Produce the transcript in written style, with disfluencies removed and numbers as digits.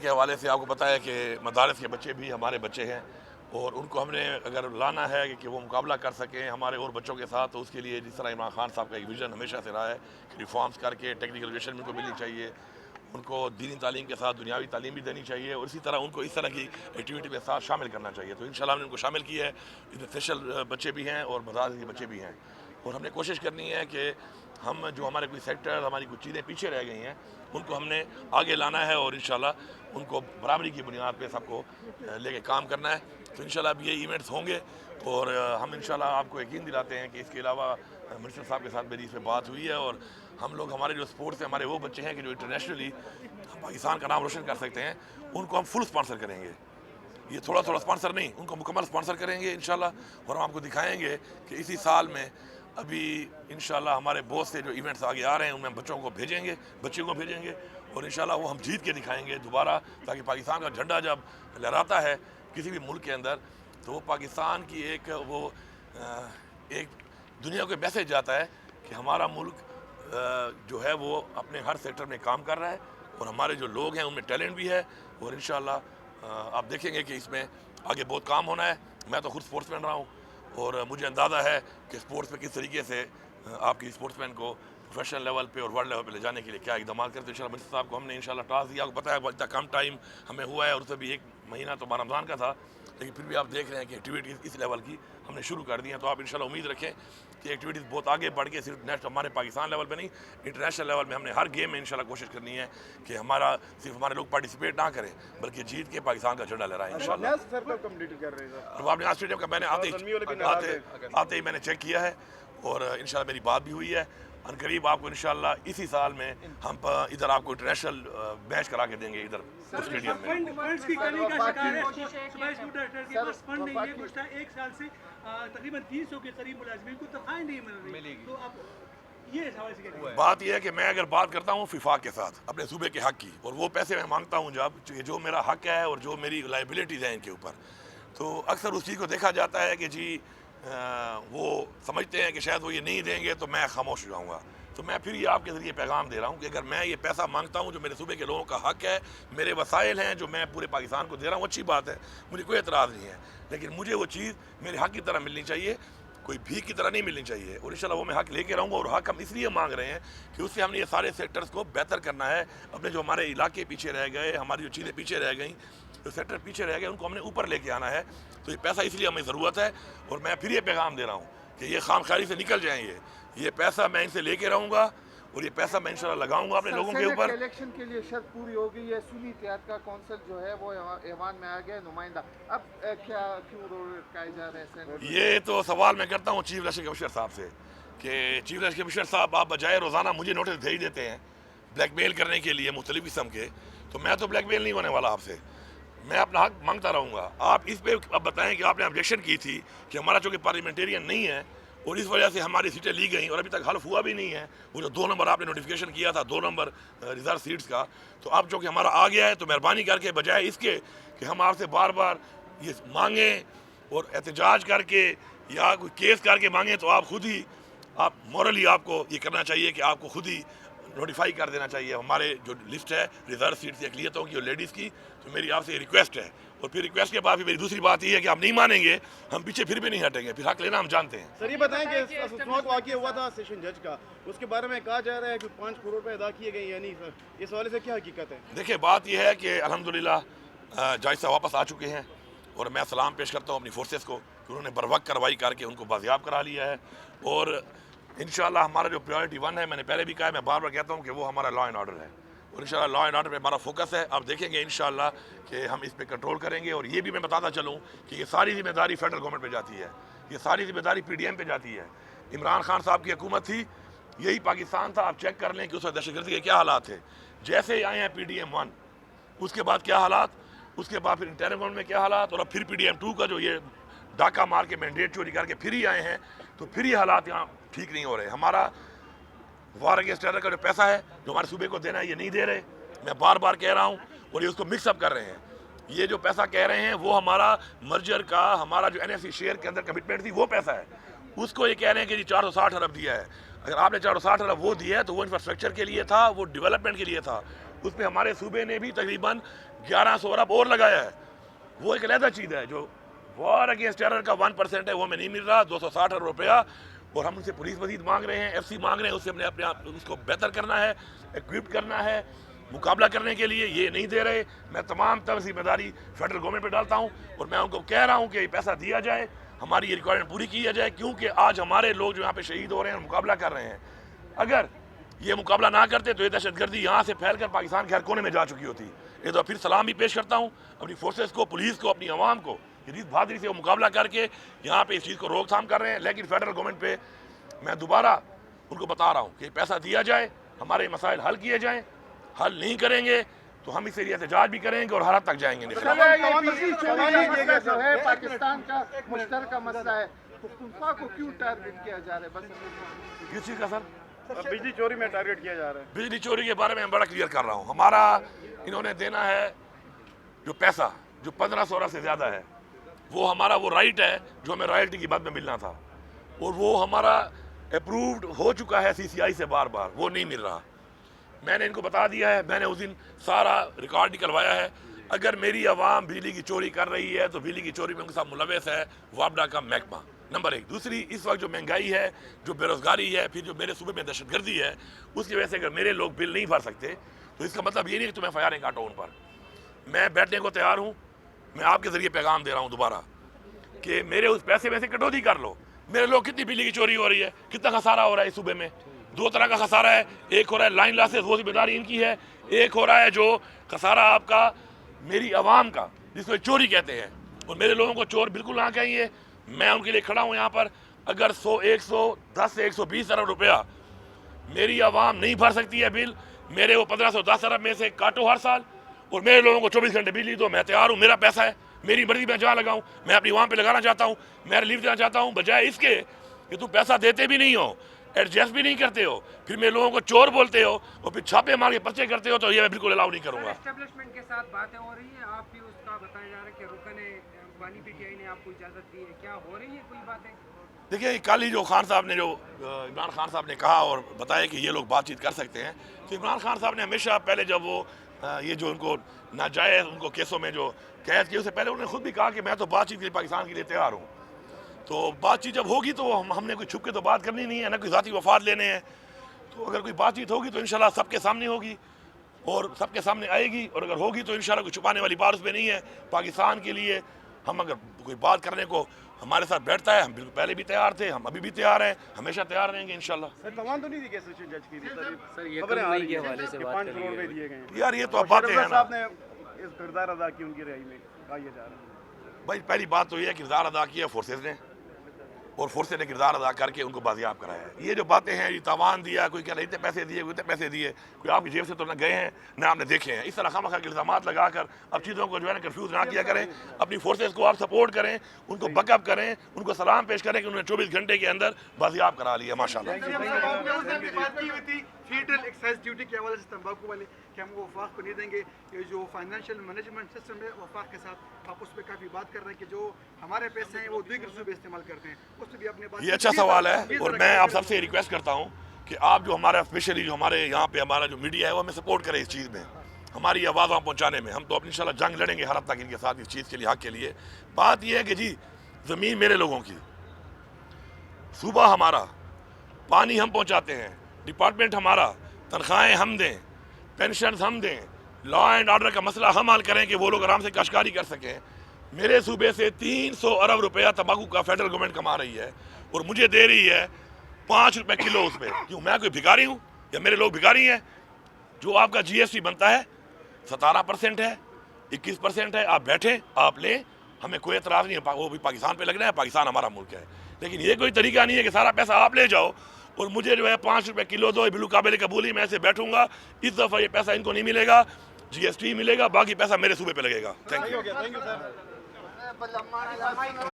کے حوالے سے آپ کو پتہ ہے کہ مدارس کے بچے بھی ہمارے بچے ہیں اور ان کو ہم نے اگر لانا ہے کہ وہ مقابلہ کر سکیں ہمارے اور بچوں کے ساتھ، تو اس کے لیے جس طرح عمران خان صاحب کا ایک ویژن ہمیشہ سے رہا ہے کہ ریفارمز کر کے ٹیکنیکل ایجوکیشن بھی ان کو ملنی چاہیے، ان کو دینی تعلیم کے ساتھ دنیاوی تعلیم بھی دینی چاہیے، اور اسی طرح ان کو اس طرح کی ایکٹیویٹی میں ساتھ شامل کرنا چاہیے۔ تو انشاءاللہ ہم نے ان کو شامل کیا ہے، اس میں اسپیشل بچے بھی ہیں اور مدارس کے بچے بھی ہیں، اور ہم نے کوشش کرنی ہے کہ ہم جو ہمارے کوئی سیکٹر، ہماری کچھ چیزیں پیچھے رہ گئی ہیں ان کو ہم نے آگے لانا ہے، اور انشاءاللہ ان کو برابری کی بنیاد پہ سب کو لے کے کام کرنا ہے۔ تو انشاءاللہ اب یہ ایونٹس ہوں گے، اور ہم انشاءاللہ آپ کو یقین دلاتے ہیں کہ اس کے علاوہ منسٹر صاحب کے ساتھ میری اس پہ بات ہوئی ہے، اور ہم لوگ ہمارے جو سپورٹس ہیں، ہمارے وہ بچے ہیں کہ جو انٹرنیشنلی پاکستان کا نام روشن کر سکتے ہیں، ان کو ہم فل اسپانسر کریں گے۔ یہ تھوڑا تھوڑا اسپانسر نہیں، ان کو مکمل اسپانسر کریں گے انشاءاللہ، اور ہم آپ کو دکھائیں گے کہ اسی سال میں ابھی انشاءاللہ ہمارے بہت سے جو ایونٹس آگے آ رہے ہیں ان میں بچوں کو بھیجیں گے، بچیوں کو بھیجیں گے، اور انشاءاللہ وہ ہم جیت کے دکھائیں گے دوبارہ، تاکہ پاکستان کا جھنڈا جب لہراتا ہے کسی بھی ملک کے اندر تو وہ پاکستان کی ایک دنیا کو میسج جاتا ہے کہ ہمارا ملک جو ہے وہ اپنے ہر سیکٹر میں کام کر رہا ہے، اور ہمارے جو لوگ ہیں ان میں ٹیلنٹ بھی ہے، اور انشاءاللہ آپ دیکھیں گے کہ اس میں آگے بہت کام ہونا ہے۔ میں تو خود سپورٹس مین رہا ہوں، اور مجھے اندازہ ہے کہ سپورٹس پہ کس طریقے سے آپ کی سپورٹس مین کو پروفیشنل لیول پہ اور ورلڈ لیول پہ لے جانے کے لیے کیا اقدامات کرتے ہیں۔ انشاءاللہ منسٹر صاحب کو ہم نے انشاءاللہ ٹاسک دیا، آپ کو پتہ ہے اتنا کم ٹائم ہمیں ہوا ہے، اور اس سے بھی 1 مہینہ تو رمضان کا تھا، لیکن پھر بھی آپ دیکھ رہے ہیں کہ ایکٹیویٹیز اس لیول کی ہم نے شروع کر دی ہیں۔ تو آپ انشاءاللہ امید رکھیں کہ ایکٹیویٹیز بہت آگے بڑھ کے صرف نیشنل ہمارے پاکستان لیول پہ نہیں، انٹرنیشنل لیول میں ہم نے ہر گیم میں انشاءاللہ کوشش کرنی ہے کہ صرف ہمارے لوگ پارٹیسپیٹ نہ کریں بلکہ جیت کے پاکستان کا جھنڈا لہرائیں انشاءاللہ۔ رباب نیاز اسٹیڈیم کا میں نے آتے ہی میں نے چیک کیا ہے، اور انشاءاللہ میری بات بھی ہوئی ہے، عنقریب آپ کو انشاءاللہ اسی سال میں ہم ادھر آپ کو انٹرنیشنل میچ کرا کے دیں گے ادھر اسٹیڈیم میں۔ فنڈز کی کمی کا شکار ہے صوبائی اسکوٹر کے پاس فنڈ نہیں ہے، گزشتہ 1 سال سے تقریباً 300 کے قریب ملازمین کو تنخواہیں نہیں مل رہی، تو آپ یہ حوالے سے کہتے ہیں؟ بات یہ ہے کہ میں اگر بات کرتا ہوں فیفا کے ساتھ اپنے صوبے کے حق کی، اور وہ پیسے میں مانگتا ہوں جو میرا حق ہے اور جو میری لائبلٹیز ہیں ان کے اوپر، تو اکثر اس چیز کو دیکھا جاتا ہے کہ جی وہ سمجھتے ہیں کہ شاید وہ یہ نہیں دیں گے تو میں خاموش ہو جاؤں گا۔ تو میں پھر یہ آپ کے ذریعے پیغام دے رہا ہوں کہ اگر میں یہ پیسہ مانگتا ہوں جو میرے صوبے کے لوگوں کا حق ہے، میرے وسائل ہیں جو میں پورے پاکستان کو دے رہا ہوں، اچھی بات ہے، مجھے کوئی اعتراض نہیں ہے، لیکن مجھے وہ چیز میرے حق کی طرح ملنی چاہیے، کوئی بھیک کی طرح نہیں ملنی چاہیے، اور انشاءاللہ وہ میں حق لے کے رہوں گا۔ اور حق ہم اس لیے مانگ رہے ہیں کہ اس سے ہم نے یہ سارے سیکٹرز کو بہتر کرنا ہے، اپنے جو ہمارے علاقے پیچھے رہ گئے، ہماری جو چیزیں پیچھے رہ گئیں، جو سیکٹر پیچھے رہ گئے ان کو ہم نے اوپر لے کے آنا ہے۔ تو یہ پیسہ اس لیے ہمیں ضرورت ہے، اور میں پھر یہ پیغام دے رہا ہوں کہ یہ خام خیالی سے نکل جائیں، یہ پیسہ میں ان سے لے کے رہوں گا، اور یہ پیسہ میں انشاءاللہ لگاؤں گا اپنے لوگوں کے اوپر۔ الیکشن کے لیے شرط پوری ہو گئی ہے، سنی اتحاد کا کونسل جو ہے وہ ایوان میں آ گیا نمائندہ، اب کیوں رول اٹکائے جا رہے ہیں؟ یہ تو سوال میں کرتا ہوں چیف الیکشن کمشنر صاحب سے کہ چیف الیکشن کمشنر صاحب آپ بجائے روزانہ مجھے نوٹس بھیج دیتے ہیں بلیک میل کرنے کے لیے مختلف قسم کے، تو میں تو بلیک میل نہیں ہونے والا آپ سے، میں اپنا حق مانگتا رہوں گا۔ آپ اس پہ اب بتائیں کہ آپ نے آبجیکشن کی تھی کہ ہمارا چونکہ پارلیمنٹیرین نہیں ہے اور اس وجہ سے ہماری سیٹیں لی گئیں اور ابھی تک حلف ہوا بھی نہیں ہے، وہ جو 2 نمبر آپ نے نوٹیفیکیشن کیا تھا 2 نمبر ریزرو سیٹس کا، تو اب چونکہ ہمارا آ گیا ہے تو مہربانی کر کے بجائے اس کے کہ ہم آپ سے بار بار یہ مانگیں اور احتجاج کر کے یا کوئی کیس کر کے مانگیں، تو آپ خود ہی مورلی آپ کو یہ کرنا چاہیے کہ آپ کو خود ہی نوٹیفائی کر دینا چاہیے ہمارے جو لسٹ ہے ریزرو سیٹس اقلیتوں کی اور لیڈیز کی۔ تو میری آپ سے یہ ریکویسٹ ہے، اور پھر ریکویسٹ کے بعد بھی میری دوسری بات یہ ہے کہ آپ نہیں مانیں گے، ہم پیچھے پھر بھی نہیں ہٹیں گے، پھر حق لینا ہم جانتے ہیں۔ سر یہ بتائیں کہ اسموک واقعہ ہوا تھا سیشن جج کا، اس کے بارے میں کہا جا رہا ہے کہ 5 کروڑ روپے ادا کیے گئے، یعنی اس حوالے سے کیا حقیقت ہے؟ دیکھیں بات یہ ہے کہ الحمدللہ جج صاحب واپس آ چکے ہیں، اور میں سلام پیش کرتا ہوں اپنی فورسز کو کہ انہوں نے بروقت کارروائی کر کے ان کو بازیاب کرا لیا ہے، اور انشاءاللہ ہمارا جو پریورٹی 1 ہے، میں نے پہلے بھی کہا ہے، میں بار بار کہتا ہوں کہ وہ ہمارا لا اینڈ آرڈر ہے، اور انشاءاللہ لا اینڈ آرڈر پہ ہمارا فوکس ہے۔ آپ دیکھیں گے انشاءاللہ کہ ہم اس پہ کنٹرول کریں گے، اور یہ بھی میں بتاتا چلوں کہ یہ ساری ذمہ داری فیڈرل گورنمنٹ پہ جاتی ہے، یہ ساری ذمہ داری پی ڈی ایم پہ جاتی ہے۔ عمران خان صاحب کی حکومت تھی، یہی پاکستان تھا، آپ چیک کر لیں کہ اس وقت دہشت گردی کے کیا حالات تھے، جیسے ہی آئے ہیں پی ڈی ایم 1 اس کے بعد کیا حالات، اس کے بعد پھر انٹرم گورنمنٹ میں کیا حالات، اور اب پھر پی ڈی ایم 2 کا جو یہ ڈاکہ مار کے مینڈیٹ چوری کر کے پھر ہی آئے ہیں، تو پھر یہ حالات یہاں ٹھیک نہیں ہو رہے۔ ہمارا وار اگینسٹ ٹیرر کا جو پیسہ ہے جو ہمارے صوبے کو دینا ہے یہ نہیں دے رہے، میں بار بار کہہ رہا ہوں، اور یہ اس کو مکس اپ کر رہے ہیں۔ یہ جو پیسہ کہہ رہے ہیں وہ ہمارا مرجر کا، ہمارا جو این ایف سی شیئر کے اندر کمٹمنٹ تھی وہ پیسہ ہے، اس کو یہ کہہ رہے ہیں کہ جی 460 ارب دیا ہے۔ اگر آپ نے 460 ارب وہ دیا ہے تو وہ انفراسٹرکچر کے لیے تھا، وہ ڈیولپمنٹ کے لیے تھا، اس پہ ہمارے صوبے نے بھی تقریباً 1100 ارب اور لگایا ہے. وہ ایک علیحدہ چیز ہے. جو وار اگینسٹ ٹیرر کا 1% ہے وہ ہمیں نہیں مل رہا, 260 ارب روپیہ, اور ہم ان سے پولیس مزید مانگ رہے ہیں, ایف سی مانگ رہے ہیں. اس سے ہم نے اپنے آپ اس کو بہتر کرنا ہے, ایکوپڈ کرنا ہے مقابلہ کرنے کے لیے. یہ نہیں دے رہے. میں تمام تر ذمہ داری فیڈرل گورنمنٹ پہ ڈالتا ہوں, اور میں ان کو کہہ رہا ہوں کہ یہ پیسہ دیا جائے, ہماری یہ ریکوائرمنٹ پوری کی جائے, کیونکہ آج ہمارے لوگ جو یہاں پہ شہید ہو رہے ہیں مقابلہ کر رہے ہیں. اگر یہ مقابلہ نہ کرتے تو یہ دہشت گردی یہاں سے پھیل کر پاکستان کے ہر کونے میں جا چکی ہوتی. یہ تو پھر سلام بھی پیش کرتا ہوں اپنی فورسز کو, پولیس کو, اپنی عوام کو, جدید بہادری سے وہ مقابلہ کر کے یہاں پہ اس چیز کو روک تھام کر رہے ہیں. لیکن فیڈرل گورنمنٹ پہ میں دوبارہ ان کو بتا رہا ہوں کہ پیسہ دیا جائے, ہمارے مسائل حل کیے جائیں. حل نہیں کریں گے تو ہم اس سے احتجاج بھی کریں گے اور ہر حد تک جائیں گے. جو ہے پاکستان کا مشترکہ مسئلہ ہے, پختونخوا کو کیوں ٹارگٹ کیا جا رہا ہے؟ بس کس چیز کا سر؟ بجلی چوری میں ٹارگٹ کیا جا رہا ہے. بجلی چوری کے بارے میں میں بڑا کلیئر کر رہا ہوں. ہمارا انہوں نے دینا ہے جو پیسہ جو 1500 ارب سے زیادہ ہے, وہ ہمارا وہ رائٹ ہے جو ہمیں رائلٹی کی بات میں ملنا تھا, اور وہ ہمارا اپرووڈ ہو چکا ہے سی سی آئی سے بار بار, وہ نہیں مل رہا. میں نے ان کو بتا دیا ہے, میں نے اس دن سارا ریکارڈ نکلوایا ہے. اگر میری عوام بجلی کی چوری کر رہی ہے تو بجلی کی چوری میں ان کے ساتھ ملوث ہے وابڈا کا محکمہ, نمبر 1. دوسری, اس وقت جو مہنگائی ہے, جو بے روزگاری ہے, پھر جو میرے صوبے میں دہشت گردی ہے, اس کی وجہ سے اگر میرے لوگ بل نہیں بھر سکتے تو اس کا مطلب یہ نہیں کہ تمہیں فائرنگ کاٹو ان پر. میں بیٹھنے کو تیار ہوں. میں آپ کے ذریعے پیغام دے رہا ہوں دوبارہ کہ میرے اس پیسے میں سے کٹوتی کر لو. میرے لوگ کتنی بجلی کی چوری ہو رہی ہے, کتنا خسارہ ہو رہا ہے اس صوبے میں. 2 طرح کا خسارہ ہے. ایک ہو رہا ہے لائن لاسز, وہ ذمہ داری ان کی ہے. ایک ہو رہا ہے جو خسارہ آپ کا میری عوام کا, جس کو چوری کہتے ہیں, اور میرے لوگوں کو چور بالکل نہ کہیں. میں ان کے لیے کھڑا ہوں یہاں پر. اگر 110 سے 120 ارب روپیہ میری عوام نہیں بھر سکتی ہے بل, میرے وہ 1510 ارب میں سے کاٹو ہر سال, اور میرے لوگوں کو 24 گھنٹے بجلی دو. میں تیار ہوں, میرا پیسہ ہے, میری مرضی میں جہاں لگاؤں. میں اپنی عوام پہ لگانا چاہتا ہوں, میں ریلیف دینا چاہتا ہوں, بجائے اس کے کہ تم پیسہ دیتے بھی نہیں ہو, ایڈجسٹ بھی نہیں کرتے ہو, پھر میرے لوگوں کو چور بولتے ہو, اور پھر چھاپے مار کے پرچے کرتے ہو. تو یہ میں بالکل الاؤ نہیں کروں گا. اسٹیبلشمنٹ کے ساتھ باتیں ہو رہی ہیں, آپ بھی اس کا بتایا جا رہا ہے کہ رکن بانی پی ٹی آئی نے آپ کو اجازت دی ہے, کیا ہو رہی ہے کوئی باتیں؟ دیکھیے, کل ہی جو خان صاحب نے, جو عمران خان صاحب نے کہا اور بتایا کہ یہ لوگ بات چیت کر سکتے ہیں, تو عمران خان صاحب نے ہمیشہ پہلے جب وہ یہ جو ان کو ناجائز ان کو کیسوں میں جو قید کیے, اس سے پہلے انہوں نے خود بھی کہا کہ میں تو بات چیت کے لیے پاکستان کے لیے تیار ہوں. تو بات چیت جب ہوگی تو ہم نے کوئی چھپ کے تو بات کرنی نہیں ہے, نہ کوئی ذاتی وفاد لینے ہیں. تو اگر کوئی بات چیت ہوگی تو انشاءاللہ سب کے سامنے ہوگی اور سب کے سامنے آئے گی, اور اگر ہوگی تو انشاءاللہ کوئی چھپانے والی بات اس میں نہیں ہے. پاکستان کے لیے ہم اگر کوئی بات کرنے کو ہمارے ساتھ بیٹھتا ہے, ہم بالکل پہلے بھی تیار تھے, ہم ابھی بھی تیار ہیں, ہمیشہ تیار رہیں گے انشاءاللہ. سر تمام تو نہیں دی کیسے جج کی سر یہ خبریں آ رہی کے حوالے سے ہیں کہ بات 5 کروڑ روپے دیے گئے ہیں. یار یہ تو اب باتیں ہیں نا صاحب نے اس کردار ادا کی ان کی رہائی میں, کہا یہ جا رہا ہے. بھائی. پہلی بات تو یہ ہے کردار ادا کیا فورسز نے, اور فورسز نے کردار ادا کر کے ان کو بازیاب کرایا ہے. یہ جو باتیں ہیں, یہ تاوان دیا, کوئی کہہ رہا اتنے پیسے دیے, کوئی اتنے پیسے دیے, کوئی آپ کی جیب سے تو نہ گئے ہیں نہ آپ نے دیکھے ہیں. اس طرح خواہ کے الزامات لگا کر اب چیزوں کو جو ہے نا کنفیوز نہ کیا کریں. اپنی فورسز کو آپ سپورٹ کریں, ان کو بیک اپ کریں, ان کو سلام پیش کریں کہ انہوں نے 24 گھنٹے کے اندر بازیاب کرا لیا. ماشاء اللہ. فیڈرل ایکسائز ڈیوٹی کے حوالے سے تمباکو والے کہ ہم وہ وفاق کو نہیں دیں گے. یہ جو فائنینشیل مینجمنٹ سسٹم ہے وفاق کے ساتھ, آپ اس پہ کافی بات کر رہے ہیں کہ جو ہمارے پیسے ہیں وہ دیگر صوبے استعمال کرتے ہیں, اس پہ بھی اپنے بات. یہ اچھا سوال ہے, اور میں آپ سب سے ریکویسٹ کرتا ہوں کہ آپ جو ہمارا اسپیشلی جو ہمارے یہاں پہ ہمارا جو میڈیا ہے وہ ہمیں سپورٹ کرے اس چیز میں, ہماری آواز وہاں پہنچانے میں. ہم تو اپنی انشاءاللہ جنگ لڑیں گے ہر حد تک ان کے ساتھ اس چیز کے لیے, حق کے لیے. بات یہ ہے کہ جی زمین میرے لوگوں کی, صوبہ ہمارا, پانی ہم پہنچاتے ہیں, ڈپارٹمنٹ ہمارا, تنخواہیں ہم دیں, پینشنز ہم دیں, لا اینڈ آرڈر کا مسئلہ ہم حل کریں کہ وہ لوگ آرام سے کاشتکاری کر سکیں. میرے صوبے سے 300 ارب روپیہ تمباکو کا فیڈرل گورنمنٹ کما رہی ہے, اور مجھے دے رہی ہے 5 روپے کلو اس پہ. کیوں میں کوئی بھکاری ہوں یا میرے لوگ بھکاری ہیں؟ جو آپ کا جی ایس ٹی بنتا ہے 17% ہے, 21% ہے, آپ بیٹھیں آپ لیں, ہمیں کوئی اعتراض نہیں ہے. وہ بھی پاکستان پہ لگ رہا ہے, پاکستان ہمارا ملک ہے. لیکن یہ کوئی طریقہ نہیں ہے کہ سارا پیسہ آپ لے جاؤ اور مجھے جو ہے 5 روپے کلو دو, بلو قابل قبولی, میں ایسے بیٹھوں گا. اس دفعہ یہ پیسہ ان کو نہیں ملے گا, جی ایس ٹی ملے گا, باقی پیسہ میرے صوبے پہ لگے گا. Thank you.